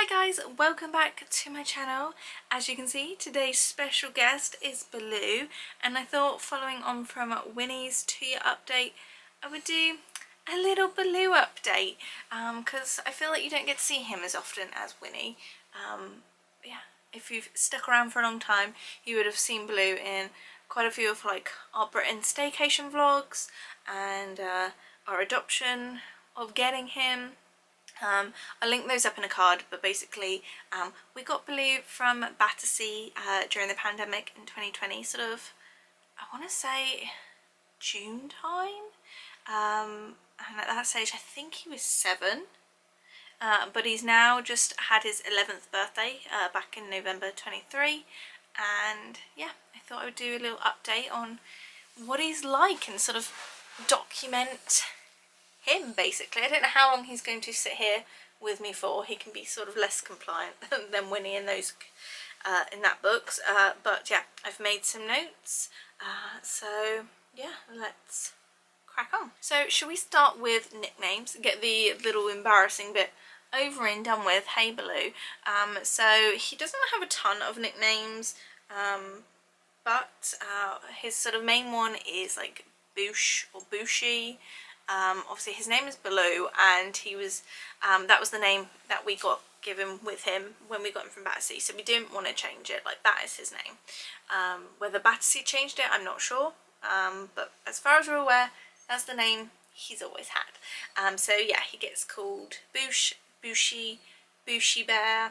Hi guys, welcome back to my channel. As you can see, today's special guest is Baloo, and I thought following on from Winnie's 2-year update, I would do a little Baloo update because I feel like you don't get to see him as often as Winnie. Yeah, if you've stuck around for a long time, you would have seen Baloo in quite a few of like our Britain staycation vlogs and our adoption of getting him. I'll link those up in a card, but basically we got Baloo from Battersea during the pandemic in 2020, sort of, I want to say June time, and at that stage I think he was 7, but he's now just had his 11th birthday back in November 23, and yeah, I thought I would do a little update on what he's like and sort of document him basically. I don't know how long he's going to sit here with me for. He can be sort of less compliant than Winnie in those in that books, but yeah, I've made some notes, so yeah, let's crack on. So shall we start with nicknames, get the little embarrassing bit over and done with. Hey Baloo. So he doesn't have a ton of nicknames, but his sort of main one is like Boosh or Booshy. Obviously his name is Baloo, and he was that was the name that we got given with him when we got him from Battersea, so we didn't want to change it. Like, that is his name. Whether Battersea changed it, I'm not sure, but as far as we're aware, that's the name he's always had. So yeah, he gets called Boosh, Booshy, Booshy Bear,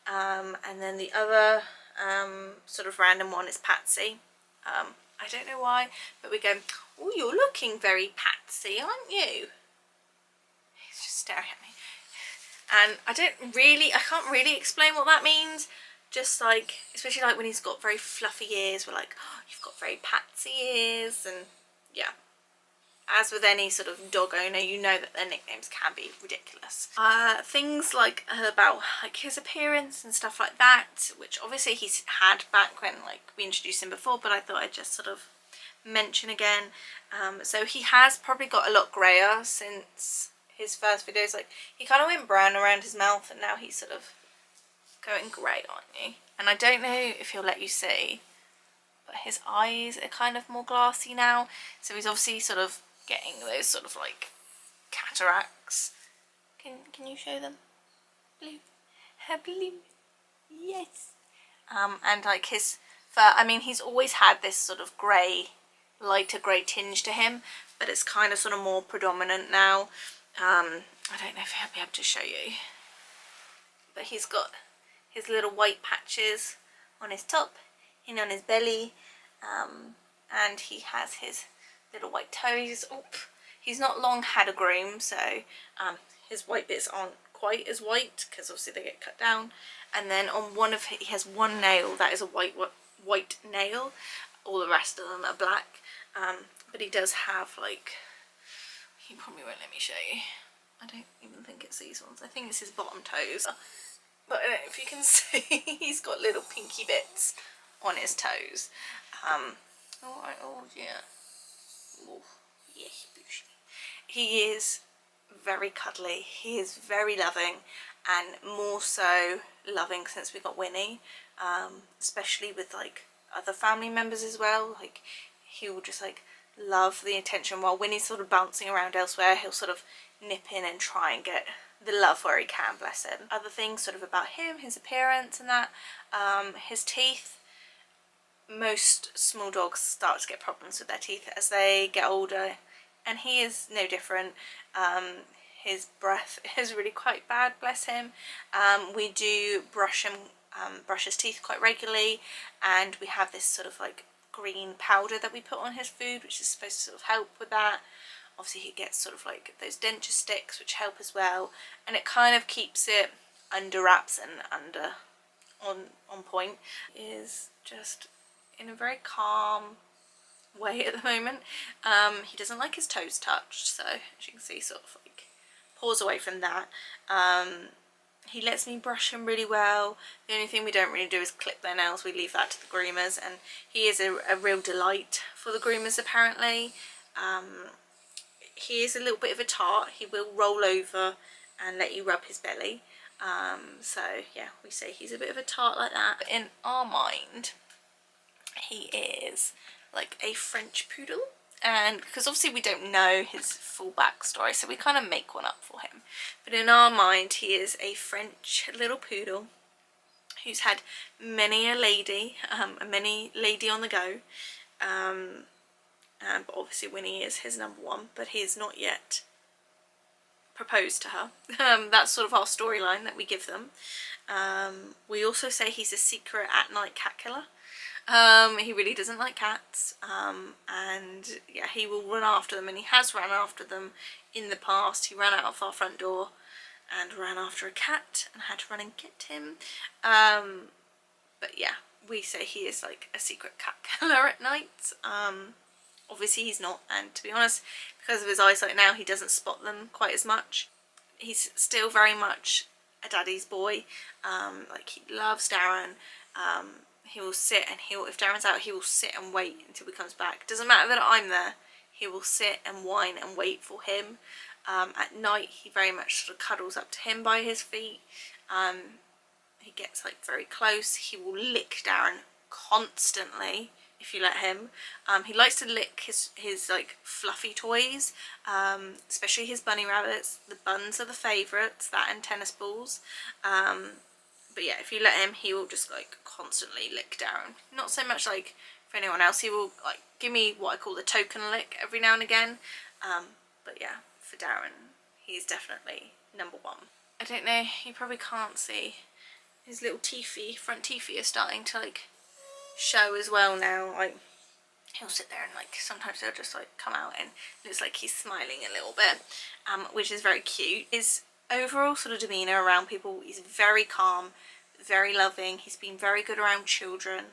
and then the other sort of random one is Patsy. I don't know why, but we go, "Oh, you're looking very Patsy, aren't you?" He's just staring at me. And I can't really explain what that means. Just like, especially like when he's got very fluffy ears, we're like, "Oh, you've got very Patsy ears." And yeah, as with any sort of dog owner, you know that their nicknames can be ridiculous. Things like about like his appearance and stuff like that, which obviously he's had back when like we introduced him before, but I thought I'd just sort of mention again. So he has probably got a lot greyer since his first videos. Like, he kind of went brown around his mouth, and now he's sort of going grey, aren't you? And I don't know if he'll let you see, but his eyes are kind of more glassy now, so he's obviously sort of getting those sort of like cataracts. Can you show them? Blue, blue, yes. And like his fur, I mean, he's always had this sort of grey, lighter grey tinge to him, but it's kind of sort of more predominant now. I don't know if I'll be able to show you, but he's got his little white patches on his top and on his belly, and he has his little white toes. Oh, he's not long had a groom, so his white bits aren't quite as white because obviously they get cut down. And then on one of he has one nail that is a white nail. All the rest of them are black. But he does have, like, he probably won't let me show you. I don't even think it's these ones. I think it's his bottom toes. But I don't know if you can see, he's got little pinky bits on his toes. Oh yeah. Oh, yeah, he is very cuddly. He is very loving, and more so loving since we got Winnie, especially with like other family members as well. Like, he will just like love the attention while Winnie's sort of bouncing around elsewhere. He'll sort of nip in and try and get the love where he can, bless him. Other things sort of about him, his appearance and that, his teeth. Most small dogs start to get problems with their teeth as they get older, and he is no different. His breath is really quite bad, bless him. We do brush his teeth quite regularly, and we have this sort of like green powder that we put on his food, which is supposed to sort of help with that. Obviously he gets sort of like those denture sticks, which help as well, and it kind of keeps it under wraps and on point. He is just in a very calm way at the moment. He doesn't like his toes touched, so as you can see, sort of like paws away from that. He lets me brush him really well. The only thing we don't really do is clip their nails. We leave that to the groomers, and he is a real delight for the groomers apparently. He is a little bit of a tart. He will roll over and let you rub his belly. So yeah, we say he's a bit of a tart like that. But in our mind, he is like a French poodle, and because obviously we don't know his full backstory, so we kind of make one up for him. But in our mind, he is a French little poodle who's had many a lady, many lady on the go. But obviously Winnie is his number one, but he is not yet proposed to her. That's sort of our storyline that we give them. We also say he's a secret at-night cat killer. He really doesn't like cats, and yeah, he will run after them, and he has run after them in the past. He ran out of our front door and ran after a cat and had to run and get him. But yeah, we say he is like a secret cat killer at night. Obviously he's not, and to be honest, because of his eyesight now, he doesn't spot them quite as much. He's still very much a daddy's boy. Like, he loves Darren. He will sit and if Darren's out, he will sit and wait until he comes back. Doesn't matter that I'm there, he will sit and whine and wait for him. At night, he very much sort of cuddles up to him by his feet. He gets like very close. He will lick Darren constantly if you let him. He likes to lick his like fluffy toys, especially his bunny rabbits. The buns are the favourites, that and tennis balls. But yeah, if you let him, he will just like constantly lick Darren. Not so much like for anyone else. He will like give me what I call the token lick every now and again. But yeah, for Darren, he's definitely number one. I don't know, you probably can't see. His little teethy, front teethy are starting to like show as well now. Like, he'll sit there and like sometimes they'll just like come out and it looks like he's smiling a little bit, which is very cute. His overall sort of demeanour around people is very calm, very loving. He's been very good around children.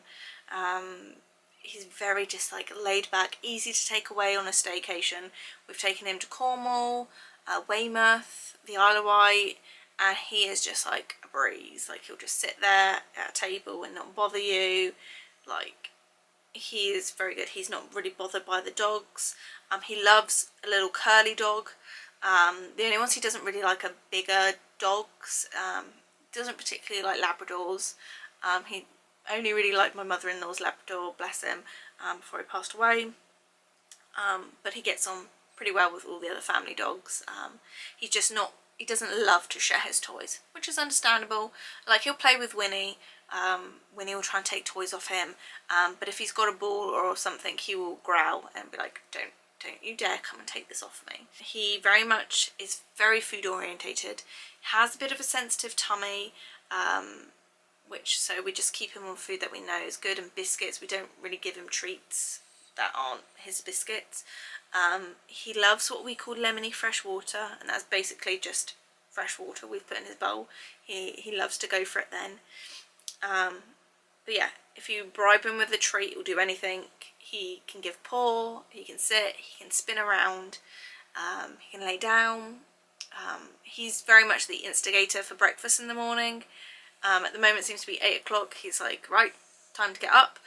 He's very just like laid back, easy to take away on a staycation. We've taken him to Cornwall, Weymouth, the Isle of Wight, and he is just like a breeze. Like, he'll just sit there at a table and not bother you. Like, he is very good. He's not really bothered by the dogs. He loves a little curly dog. The only ones he doesn't really like are bigger dogs. Doesn't particularly like Labradors. He only really liked my mother-in-law's Labrador, bless him, before he passed away. But he gets on pretty well with all the other family dogs. He's just not, he doesn't love to share his toys, which is understandable. Like, he'll play with Winnie. Winnie will try and take toys off him, but if he's got a ball or something, he will growl and be like, don't you dare come and take this off me. He very much is very food orientated, has a bit of a sensitive tummy, so we just keep him on food that we know is good, and biscuits. We don't really give him treats that aren't his biscuits. He loves what we call lemony fresh water, and that's basically just fresh water we've put in his bowl. He loves to go for it then. But yeah, if you bribe him with a treat, he'll do anything. He can give paw, he can sit, he can spin around, he can lay down. He's very much the instigator for breakfast in the morning. At the moment it seems to be 8 o'clock. He's like, right, time to get up.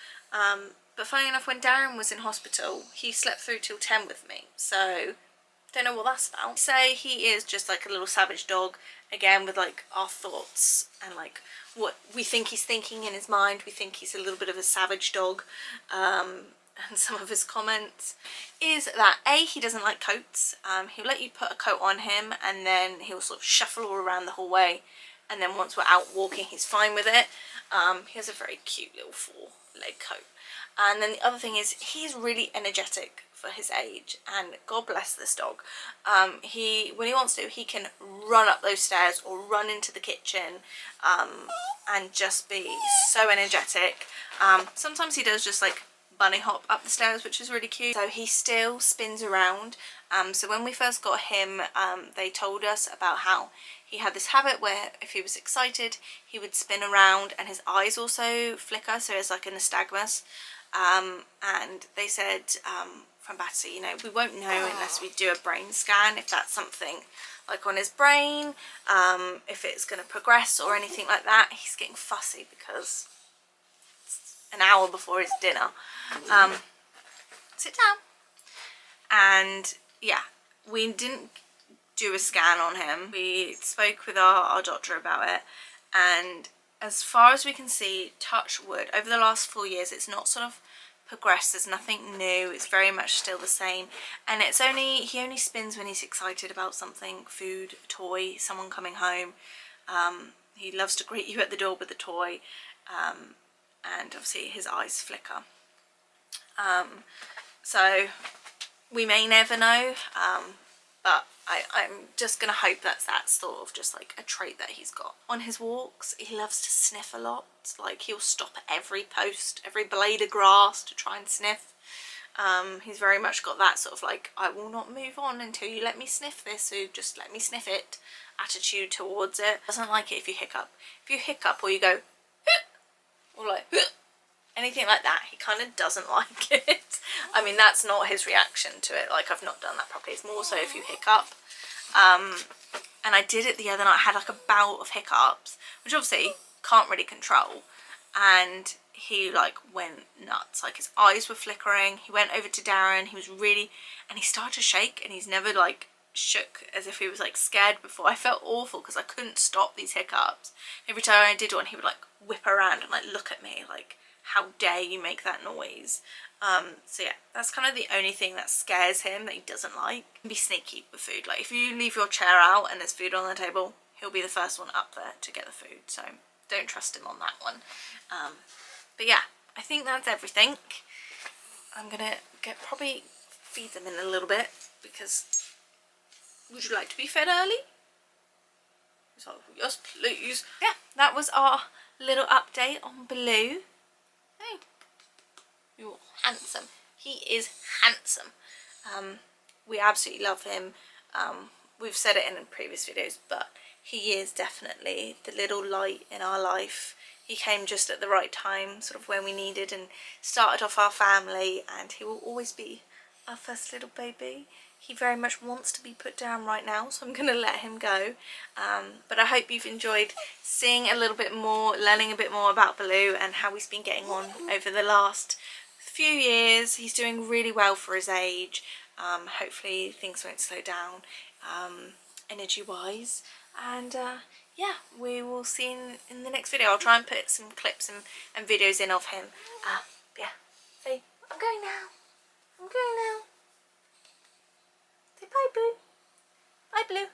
But funny enough, when Darren was in hospital, he slept through till 10 with me, so don't know what that's about. Say he is just like a little savage dog, again with like our thoughts and like what we think he's thinking in his mind. We think he's a little bit of a savage dog. And some of his comments is that he doesn't like coats. He'll let you put a coat on him and then he'll sort of shuffle all around the hallway, and then once we're out walking he's fine with it. He has a very cute little 4-leg coat. And then the other thing is he's really energetic for his age, and God bless this dog. When he wants to, he can run up those stairs or run into the kitchen, and just be so energetic. Sometimes he does just like bunny hop up the stairs, which is really cute. So he still spins around. So when we first got him, they told us about how he had this habit where if he was excited he would spin around, and his eyes also flicker, so it's like a nystagmus. And they said from Battersea, you know, we won't know unless we do a brain scan if that's something like on his brain, if it's going to progress or anything like that. He's getting fussy because it's an hour before his dinner. Sit down. And yeah, we didn't do a scan on him. We spoke with our doctor about it, and as far as we can see, touch wood, over the last 4 years it's not sort of progressed. There's nothing new. It's very much still the same, and he only spins when he's excited about something: food, a toy, someone coming home. He loves to greet you at the door with a toy, and obviously his eyes flicker. So we may never know, but I'm just gonna hope that's that sort of just like a trait that he's got. On his walks, he loves to sniff a lot. Like, he'll stop at every post, every blade of grass to try and sniff. He's very much got that sort of like, I will not move on until you let me sniff this, so just let me sniff it attitude towards it. Doesn't like it if you hiccup. If you hiccup or you go or like anything like that, he kind of doesn't like it. I mean, that's not his reaction to it. Like, I've not done that properly. It's more so if you hiccup. And I did it the other night. I had like a bout of hiccups, which obviously can't really control. And he like went nuts. Like, his eyes were flickering. He went over to Darren. He was really, and he started to shake, and he's never like shook as if he was like scared before. I felt awful because I couldn't stop these hiccups. Every time I did one, he would like whip around and like look at me like, how dare you make that noise. So yeah, that's kind of the only thing that scares him, that he doesn't like. Be sneaky with food. Like, if you leave your chair out and there's food on the table, he'll be the first one up there to get the food, so don't trust him on that one. But yeah, I think that's everything. I'm gonna probably feed them in a little bit, because would you like to be fed early? So, yes please. Yeah, that was our little update on Baloo. Hey, you're handsome. He is handsome. We absolutely love him. We've said it in previous videos, but he is definitely the little light in our life. He came just at the right time, sort of when we needed, and started off our family, and he will always be our first little baby. He very much wants to be put down right now, so I'm going to let him go. But I hope you've enjoyed seeing a little bit more, learning a bit more about Baloo and how he's been getting on over the last few years. He's doing really well for his age. Hopefully things won't slow down energy-wise. And yeah, we will see in the next video. I'll try and put some clips and videos in of him. Yeah, so I'm going now. I'm going now. Say bye, Boo. Bye, Blue.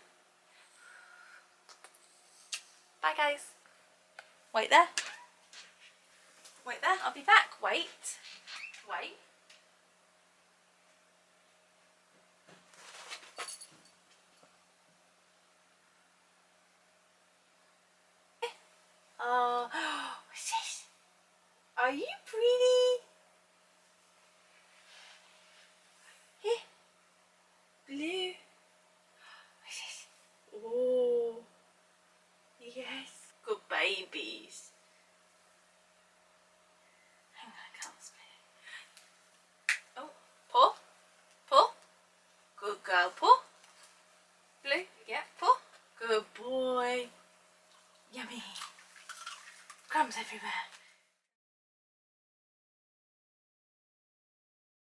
Bye, guys. Wait there. Wait there. I'll be back. Wait. Wait. Oh, what's this? Are you pretty? Here. Blue. What's this? Oh. Yes. Good babies. Hang on, I can't spit. Oh, paw. Paw. Good girl, paw. Blue, yeah, paw. Good boy. Yummy. Crumbs everywhere.